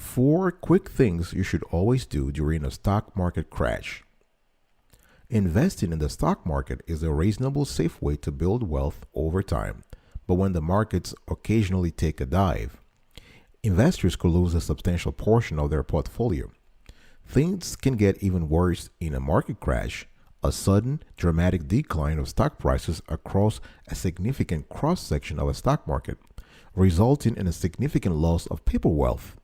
4 quick things you should always do during a stock market crash. Investing in the stock market is a reasonable, safe way to build wealth over time. But when the markets occasionally take a dive, investors could lose a substantial portion of their portfolio. Things can get even worse in a market crash. A sudden, dramatic decline of stock prices across a significant cross-section of a stock market, resulting in a significant loss of paper wealth.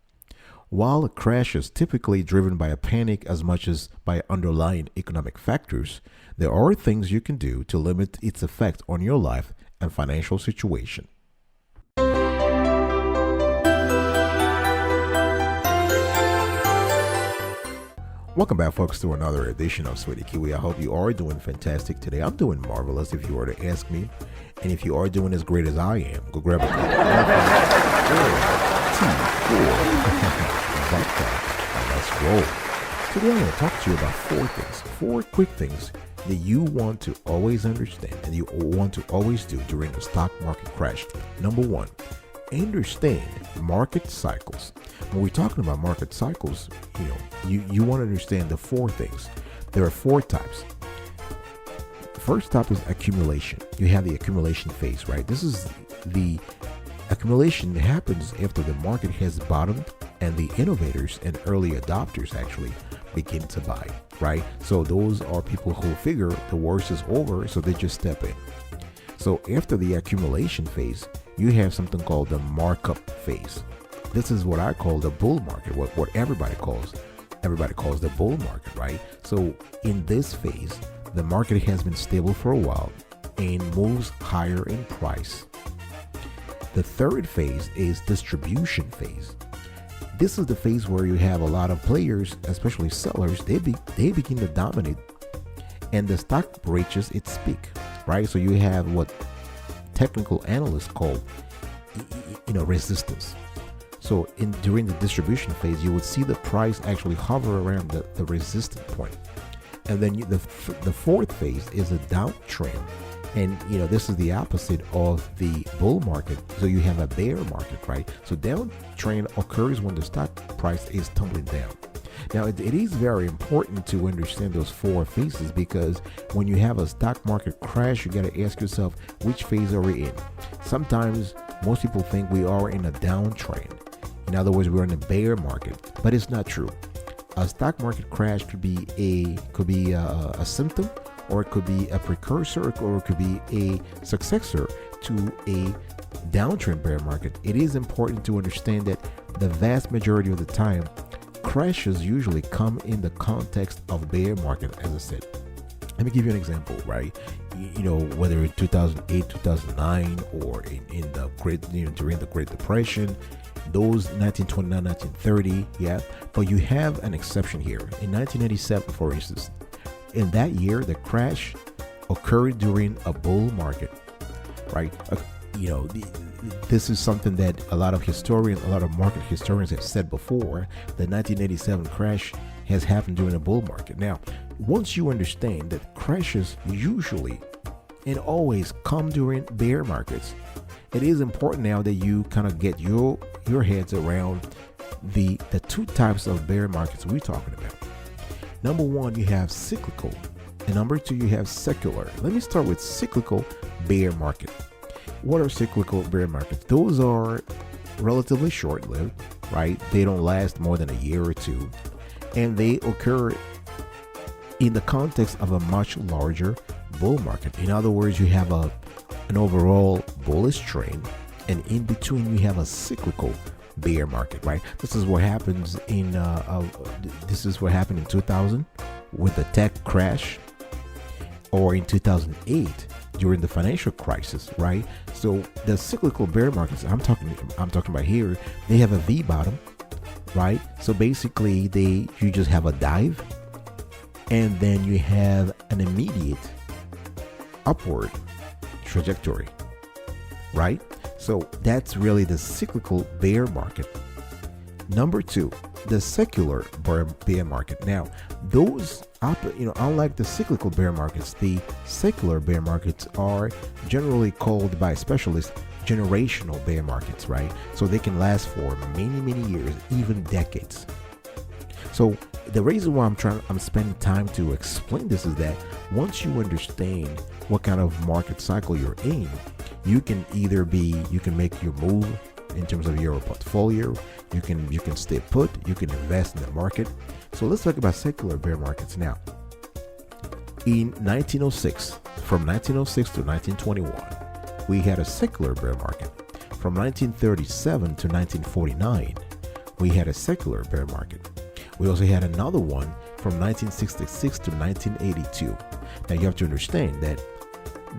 While a crash is typically driven by a panic as much as by underlying economic factors, there are things you can do to limit its effect on your life and financial situation. Welcome back, folks, to another edition of Sweetie Kiwi. I hope you are doing fantastic today. I'm doing marvelous, if you were to ask me. And if you are doing as great as I am, go grab a cup of and let's roll. Today I'm going to talk to you about 4 quick things that you want to always understand and you want to always do during a stock market crash. Number 1, understand market cycles. When we're talking about market cycles, you want to understand the 4 things. There are 4 types. First type is accumulation. You have the accumulation phase, right? This is the accumulation that happens after the market has bottomed and the innovators and early adopters actually begin to buy, right? So those are people who figure the worst is over, so they just step in. So after the accumulation phase, you have something called the markup phase. This is what I call the bull market, what everybody calls the bull market, right? So in this phase, the market has been stable for a while and moves higher in price. The third phase is distribution phase. This is the phase where you have a lot of players, especially sellers, they begin to dominate and the stock reaches its peak, right? So you have what technical analysts call resistance. So during the distribution phase, you would see the price actually hover around the resistance point. And then the fourth phase is a downtrend. And this is the opposite of the bull market. So you have a bear market, right? So downtrend occurs when the stock price is tumbling down. Now, it is very important to understand those 4 phases, because when you have a stock market crash, you got to ask yourself, which phase are we in? Sometimes most people think we are in a downtrend. In other words, we're in a bear market, but it's not true. A stock market crash could be a symptom, or it could be a precursor, or it could be a successor to a downtrend bear market. It is important to understand that the vast majority of the time, crashes usually come in the context of bear market, as I said. Let me give you an example, right? Whether in 2008, 2009, or in the during the Great Depression, those 1929, 1930, yeah. But you have an exception here. In 1987, for instance, in that year, the crash occurred during a bull market, right? This is something that a lot of market historians have said before. The 1987 crash has happened during a bull market. Now, once you understand that crashes usually and always come during bear markets, it is important now that you kind of get your heads around the 2 types of bear markets we're talking about. Number 1, you have cyclical, and number 2, you have secular. Let me start with cyclical bear market. What are cyclical bear markets? Those are relatively short-lived, right? They don't last more than a year or 2, and they occur in the context of a much larger bull market. In other words, you have an overall bullish trend, and in between you have a cyclical bear market, right? This is what happens in 2000 with the tech crash, or in 2008 during the financial crisis, right? So the cyclical bear markets I'm talking about here, they have a V bottom, right? So basically you just have a dive, and then you have an immediate upward trajectory, right? So that's really the cyclical bear market. Number 2, the secular bear market. Now, those unlike the cyclical bear markets, the secular bear markets are generally called by specialists generational bear markets, right? So they can last for many years, even decades. So the reason why I'm spending time to explain this is that once you understand what kind of market cycle you're in, you can make your move in terms of your portfolio. You can stay put, you can invest in the market. So let's talk about secular bear markets now. In 1906, from 1906 to 1921, we had a secular bear market. From 1937 to 1949, we had a secular bear market. We also had another one from 1966 to 1982. Now you have to understand that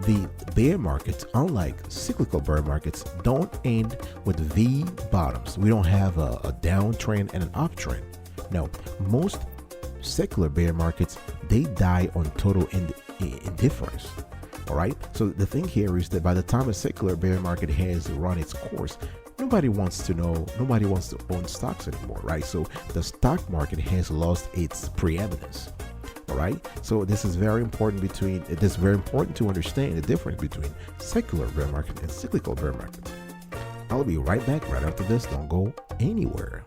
the bear markets, unlike cyclical bear markets, don't end with V bottoms. We don't have a downtrend and an uptrend. No, most secular bear markets, they die on total indifference. All right. So the thing here is that by the time a secular bear market has run its course, nobody wants to own stocks anymore, right? So the stock market has lost its preeminence. All right. So this is very important to understand the difference between secular bear market and cyclical bear markets. I'll be right back right after this. Don't go anywhere.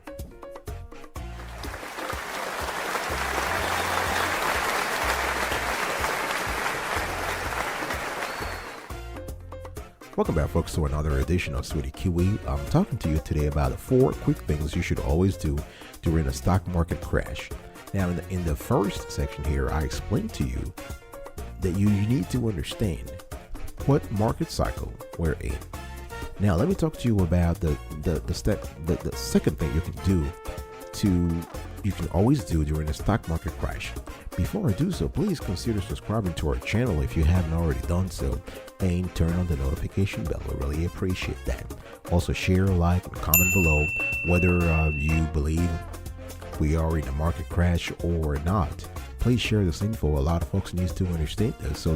Welcome back, folks, to another edition of Sweetie Kiwi. I'm talking to you today about the 4 quick things you should always do during a stock market crash. Now, in the first section here, I explained to you that you need to understand what market cycle we're in. Now, let me talk to you about the second thing you can always do during a stock market crash. Before I do so, please consider subscribing to our channel if you haven't already done so, and turn on the notification bell. I really appreciate that. Also, share, like, and comment below whether you believe we are in a market crash or not. Please share this info. A lot of folks need to understand this so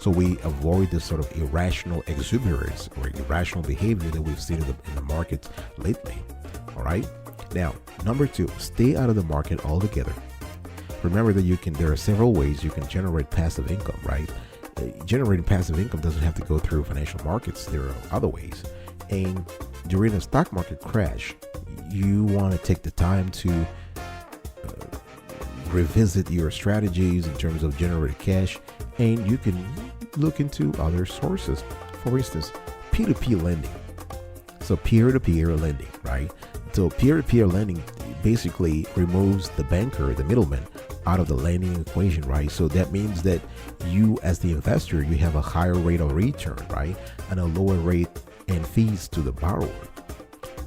we avoid this sort of irrational exuberance or irrational behavior that we've seen in the markets lately. All right. Now, number 2, stay out of the market altogether. Remember that there are several ways you can generate passive income, right? Generating passive income doesn't have to go through financial markets. There are other ways. And during a stock market crash, you want to take the time to revisit your strategies in terms of generating cash, and you can look into other sources. For instance, P2P lending. So peer-to-peer lending, right? So peer-to-peer lending basically removes the banker, the middleman, out of the lending equation, right? So that means that you, as the investor, you have a higher rate of return, right? And a lower rate and fees to the borrower,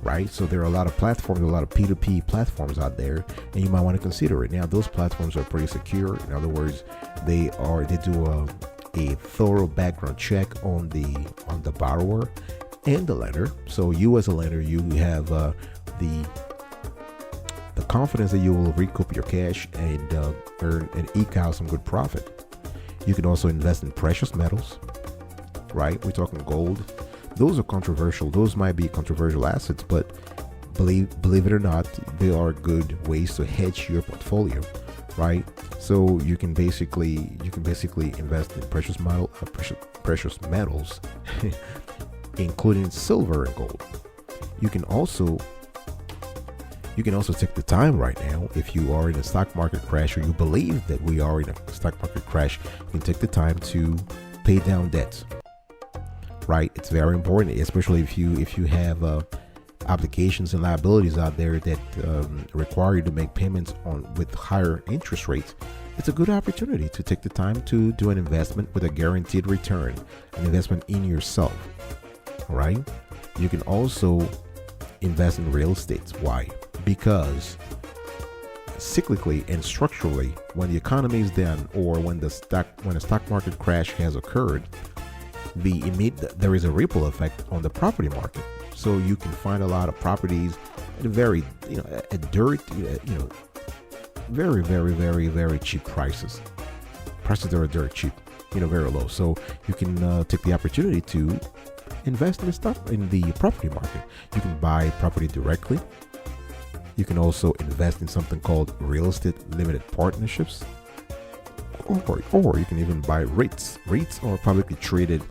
right? So there are a lot of platforms, a lot of P2P platforms out there, and you might want to consider it. Now, those platforms are pretty secure. In other words, they do a thorough background check on the borrower and the lender. So you, as a lender, you have the confidence that you will recoup your cash and earn and eke out some good profit. You can also invest in precious metals, right? We're talking gold. Those are controversial. Those might be controversial assets, but believe it or not, they are good ways to hedge your portfolio, right? So you can basically invest in precious metals, including silver and gold. You can also take the time right now, if you are in a stock market crash, or you believe that we are in a stock market crash, you can take the time to pay down debts, right? It's very important, especially if you have obligations and liabilities out there that require you to make payments with higher interest rates. It's a good opportunity to take the time to do an investment with a guaranteed return, an investment in yourself. All right. You can also invest in real estate. Why? Because cyclically and structurally, when the economy is down, or when a stock market crash has occurred, there is a ripple effect on the property market. So you can find a lot of properties at very very cheap prices that are dirt cheap, very low. So you can take the opportunity to invest in the property market. You can buy property directly. You can also invest in something called real estate limited partnerships, or you can even buy REITs. REITs are publicly traded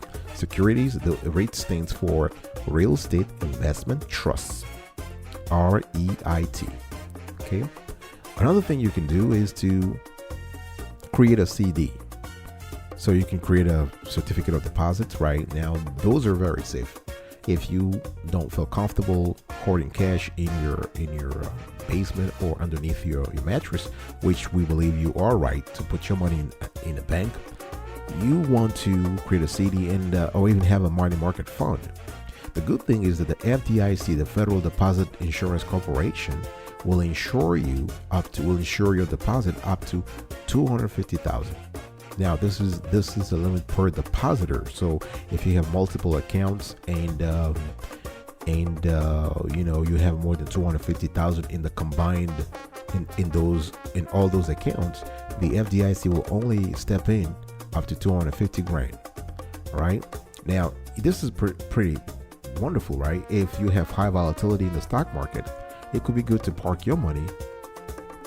securities. The REIT stands for Real Estate Investment Trusts, REIT. Okay. Another thing you can do is to create a CD. So you can create a certificate of deposits. Right now, those are very safe. If you don't feel comfortable hoarding cash in your basement or underneath your mattress, which we believe you are right to put your money in a bank, you want to create a CD and or even have a money market fund. The good thing is that the FDIC, the Federal Deposit Insurance Corporation, will insure your deposit up to $250,000. Now this is a limit per depositor. So if you have multiple accounts and you have more than 250,000 in the combined in all those accounts, the FDIC will only step in up to 250 grand. All right. Now this is pretty wonderful, right? If you have high volatility in the stock market, it could be good to park your money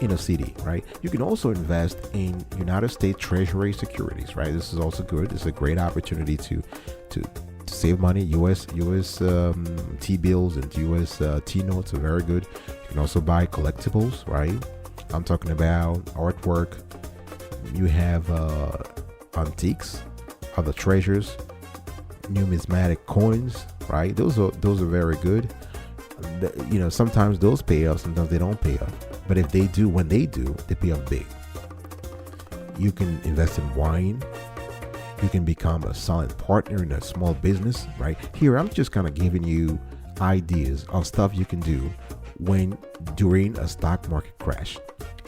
in a CD, right? You can also invest in United States Treasury securities, right? This is also good. It's a great opportunity to save money. US T-bills and US T-notes are very good. You can also buy collectibles, right? I'm talking about artwork. You have antiques, other treasures, numismatic coins, right? Those are very good. Sometimes those pay off, sometimes they don't pay off. But if they do, when they do, they pay off big. You can invest in wine. You can become a silent partner in a small business, right? Here, I'm just kind of giving you ideas of stuff you can do during a stock market crash.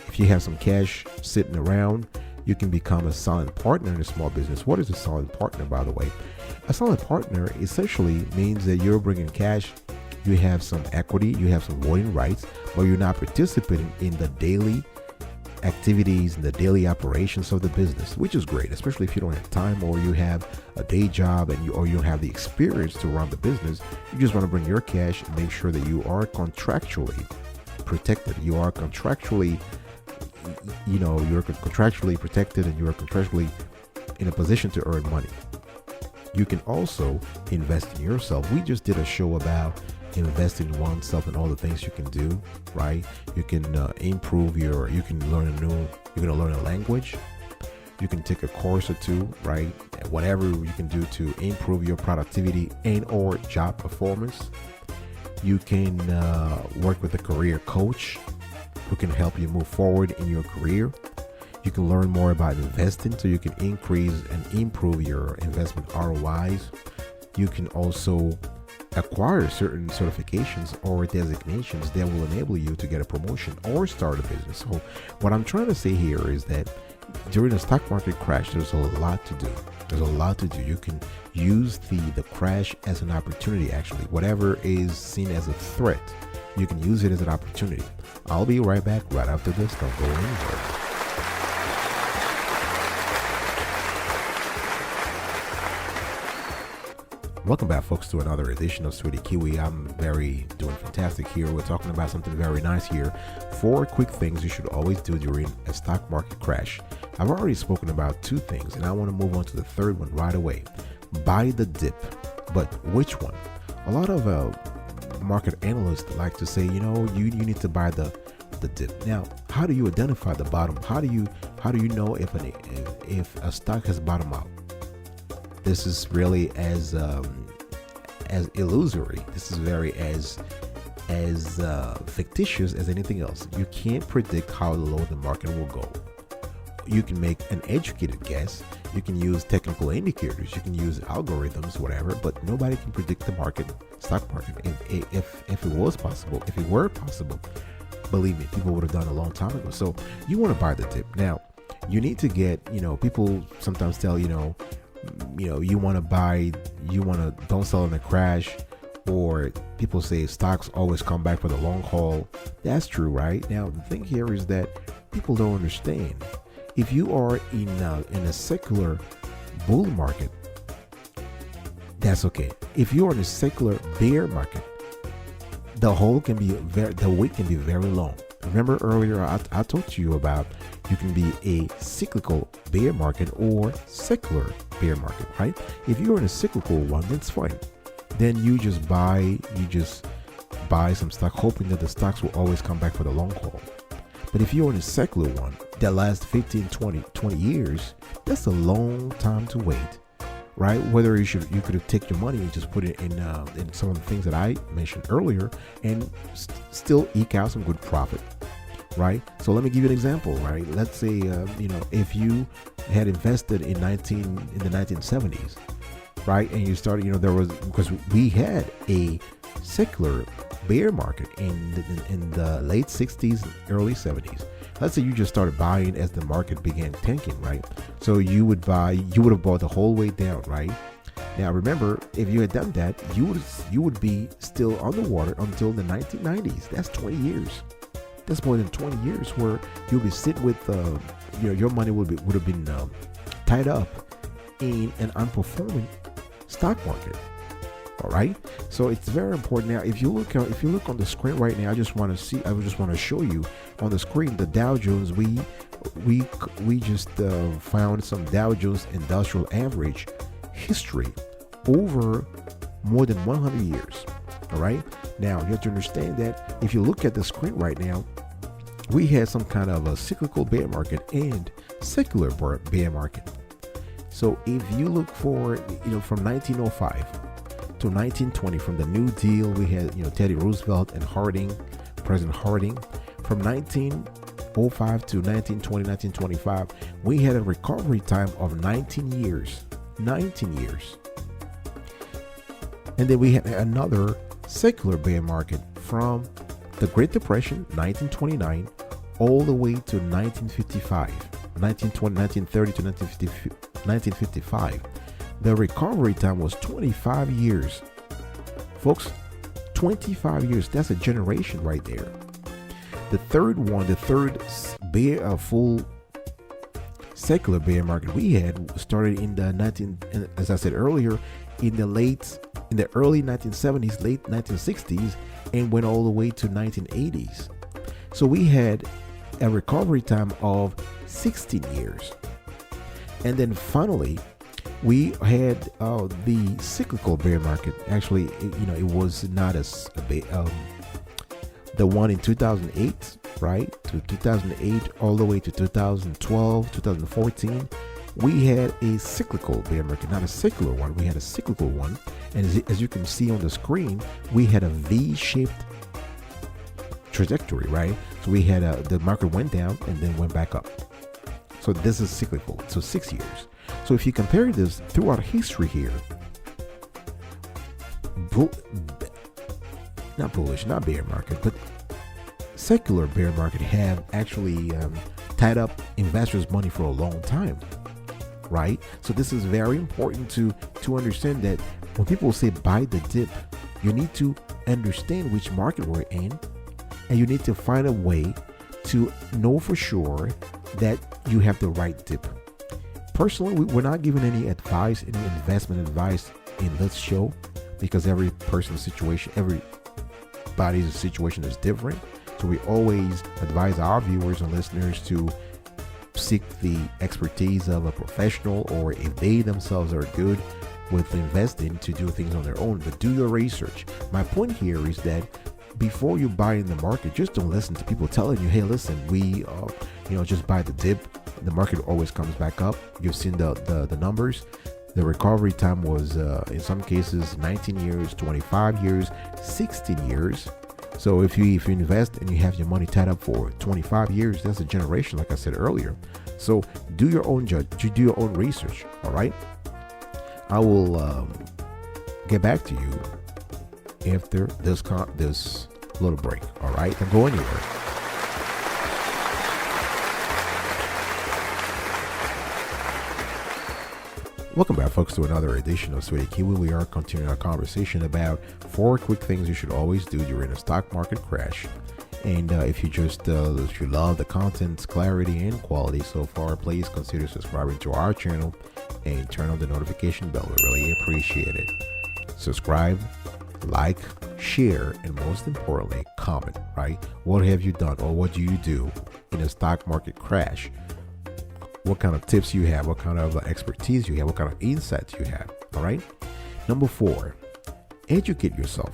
If you have some cash sitting around, you can become a silent partner in a small business. What is a silent partner, by the way? A silent partner essentially means that you're bringing cash. You have some equity, you have some voting rights, but you're not participating in the daily activities and the daily operations of the business, which is great, especially if you don't have time or you have a day job and you don't have the experience to run the business. You just want to bring your cash and make sure that you are contractually protected. You are contractually, you're contractually protected and you are contractually in a position to earn money. You can also invest in yourself. We just did a show about investing in oneself and all the things you can do, right? You can improve you can learn a language. You can take a course or two, right? Whatever you can do to improve your productivity and or job performance. You can work with a career coach who can help you move forward in your career. You can learn more about investing so you can increase and improve your investment ROIs. You can also acquire certain certifications or designations that will enable you to get a promotion or start a business. So what I'm trying to say here is that during a stock market crash, there's a lot to do. You can use the crash as an opportunity, actually. Whatever is seen as a threat, you can use it as an opportunity. I'll be right back right after this. Don't go anywhere. Welcome back, folks, to another edition of Sweetie Kiwi. I'm doing fantastic here. We're talking about something very nice here. 4 quick things you should always do during a stock market crash. I've already spoken about 2 things, and I want to move on to the third one right away. Buy the dip. But which one? A lot of market analysts like to say, you need to buy the dip. Now, how do you identify the bottom? How do you know if a stock has bottomed out? This is really as illusory. This is very as fictitious as anything else. You can't predict how low the market will go. You can make an educated guess. You can use technical indicators. You can use algorithms, whatever. But nobody can predict the stock market. If it were possible, believe me, people would have done a long time ago. So you want to buy the dip. Now, you need to get. People sometimes tell don't sell in a crash, or people say stocks always come back for the long haul. That's true, right? Now, the thing here is that people don't understand. If you are in a secular bull market, that's okay. If you're in a secular bear market, the wait can be very long. Remember earlier I talked to you about you can be a cyclical bear market or secular bear market, right? If you're in a cyclical one, that's fine. Then you just buy some stock, hoping that the stocks will always come back for the long haul. But if you're in a secular one that lasts 15, 20 years, that's a long time to wait, right? Whether you could have taken your money and just put it in some of the things that I mentioned earlier and still eke out some good profit, right? So let me give you an example, right? Let's say if you had invested in the 1970s, right, and you started, because we had a secular bear market in the late 60s, early 70s. Let's say you just started buying as the market began tanking, right? So you would have bought the whole way down, right? Now remember, if you had done that, you would be still underwater until the 1990s. That's 20 years. That's more than 20 years where you'll be sitting with your money would have been tied up in an unperforming stock market. All right, so it's very important. Now, if you look on the screen right now, I just want to show you on the screen the Dow Jones. We just found some Dow Jones Industrial Average history over more than 100 years. All right, now you have to understand that if you look at the screen right now, we had some kind of a cyclical bear market and secular bear market. So if you look for from 1905 to 1920, from the New Deal, we had Teddy Roosevelt and President Harding. From 1905 to 1920, 1925, we had a recovery time of 19 years. 19 years. And then we had another secular bear market from the Great Depression, 1929, all the way to 1955, 1930 to 1955. The recovery time was 25 years. Folks, 25 years. That's a generation right there. The third full secular bear market we had started in the as I said earlier, in the early 1970s, late 1960s, and went all the way to 1980s. So we had a recovery time of 16 years. And then finally, we had the cyclical bear market. Actually, it was not the one in 2008, right? To 2008 all the way to 2012, 2014. We had a cyclical bear market, not a secular one. We had a cyclical one. And as you can see on the screen, we had a V-shaped trajectory, right? So we had the market went down and then went back up. So this is cyclical. So 6 years. So if you compare this throughout history here, not bullish, not bear market, but secular bear market have actually tied up investors' money for a long time, right? So this is very important to understand that when people say buy the dip, you need to understand which market we're in, and you need to find a way to know for sure that you have the right dip. Personally, we're not giving any advice, any investment advice in this show, because every person's situation, everybody's situation is different. So we always advise our viewers and listeners to seek the expertise of a professional, or if they themselves are good with investing, to do things on their own, but do your research. My point here is that before you buy in the market, just don't listen to people telling you, hey, listen, we just buy the dip. The market always comes back up. You've seen the numbers. The recovery time was in some cases 19 years, 25 years, 16 years. So if you invest and you have your money tied up for 25 years, that's a generation, like I said earlier. So do your own do your own research. All right. I will get back to you after this little break. All right. Don't go anywhere. Welcome back, folks, to another edition of Sweaty Kiwi. We are continuing our conversation about 4 quick things you should always do during a stock market crash. And if you love the content's clarity and quality so far, please consider subscribing to our channel and turn on the notification bell. We really appreciate it. Subscribe, like, share, and most importantly, comment, right? What have you done, or what do you do in a stock market crash? what kind of tips you have, what kind of expertise you have, what kind of insights you have. All right. Number 4, educate yourself.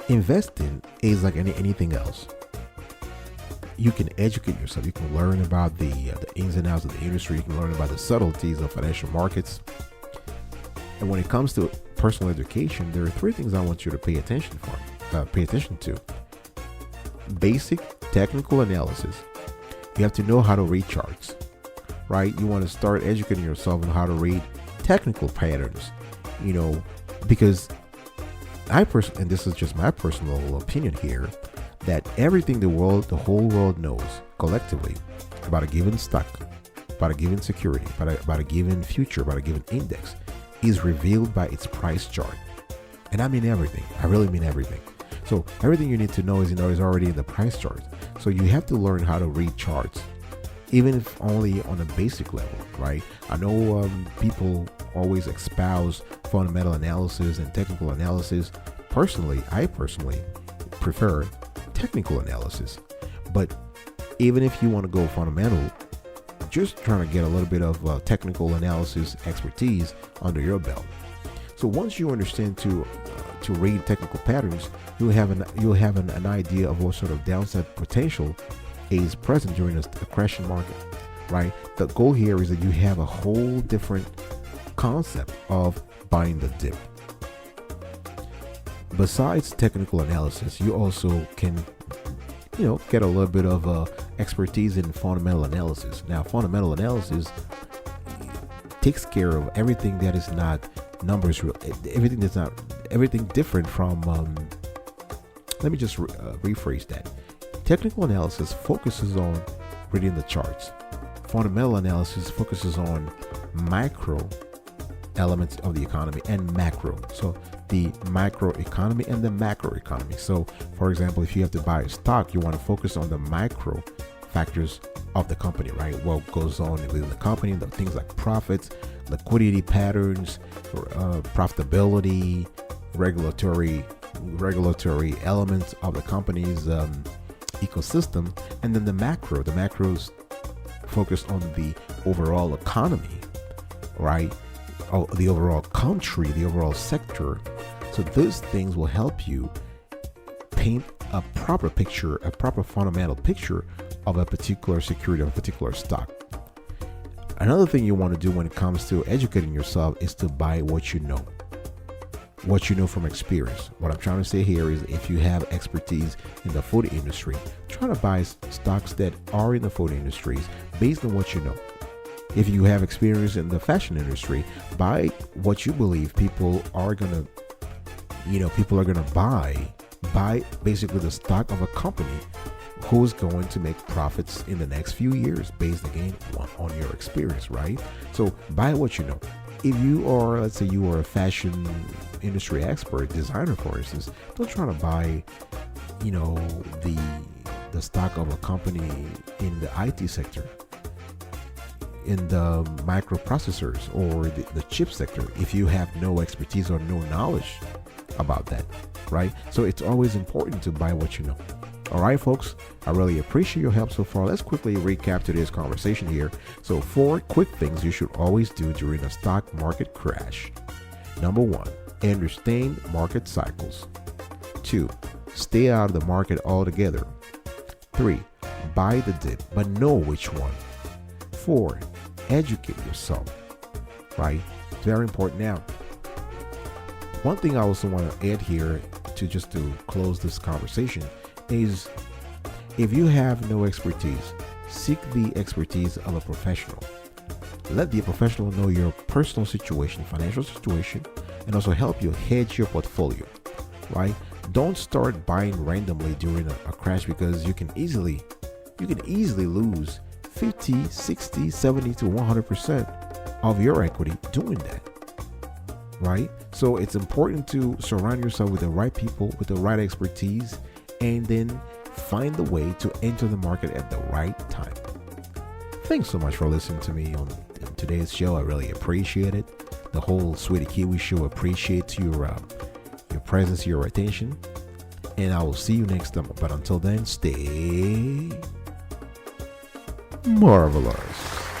Investing is like anything else. You can educate yourself. You can learn about the ins and outs of the industry. You can learn about the subtleties of financial markets. And when it comes to personal education, there are 3 things I want you to pay attention to. Basic technical analysis. You have to know how to read charts, right? You want to start educating yourself on how to read technical patterns, because and this is just my personal opinion here, that everything the whole world knows collectively about a given stock, about a given security, about a given future, about a given index is revealed by its price chart. And I mean everything. I really mean everything. So everything you need to know is already in the price chart. So you have to learn how to read charts, even if only on a basic level, right? I know people always espouse fundamental analysis and technical analysis. I personally prefer technical analysis. But even if you want to go fundamental, just trying to get a little bit of technical analysis expertise under your belt. So once you understand to read technical patterns, you'll have an idea of what sort of downside potential is present during a crashing market, right? The goal here is that you have a whole different concept of buying the dip. Besides technical analysis, you also can get a little bit of expertise in fundamental analysis. Now, fundamental analysis takes care of everything that is not numbers, everything different from, let me just rephrase that. Technical analysis focuses on reading the charts. Fundamental analysis focuses on micro elements of the economy and macro. So the micro economy and the macro economy. So for example, if you have to buy a stock, you want to focus on the micro factors of the company, right? What goes on within the company, the things like profits, liquidity patterns, profitability, regulatory elements of the company's ecosystem. And then the macros focused on the overall economy, right? The overall country, the overall sector. So those things will help you paint a proper picture, a proper fundamental picture of a particular security, of a particular stock. Another thing you want to do when it comes to educating yourself is to buy what you know. What you know from experience. What I'm trying to say here is, if you have expertise in the food industry, try to buy stocks that are in the food industries based on what you know. If you have experience in the fashion industry, buy what you believe people are gonna buy basically the stock of a company who's going to make profits in the next few years based again on your experience, right? So buy what you know. If you are, let's say you are a fashion industry expert, designer for instance, don't try to buy, the stock of a company in the IT sector, in the microprocessors or the chip sector, if you have no expertise or no knowledge about that, right? So it's always important to buy what you know. All right, folks, I really appreciate your help so far. Let's quickly recap today's conversation here. So 4 quick things you should always do during a stock market crash. Number 1, understand market cycles. 2, stay out of the market altogether. 3, buy the dip, but know which one. 4, educate yourself, right? It's very important. Now, one thing I also want to add here to close this conversation is, if you have no expertise, seek the expertise of a professional. Let the professional know your personal situation, financial situation, and also help you hedge your portfolio, right? Don't start buying randomly during a crash, because you can easily lose 50, 60, 70 to 100% of your equity doing that, right? So it's important to surround yourself with the right people, with the right expertise, and then find the way to enter the market at the right time. Thanks so much for listening to me on today's show. I really appreciate it. The whole Sweetie Kiwi show appreciates your presence, your attention, and I will see you next time. But until then, stay Marvelous.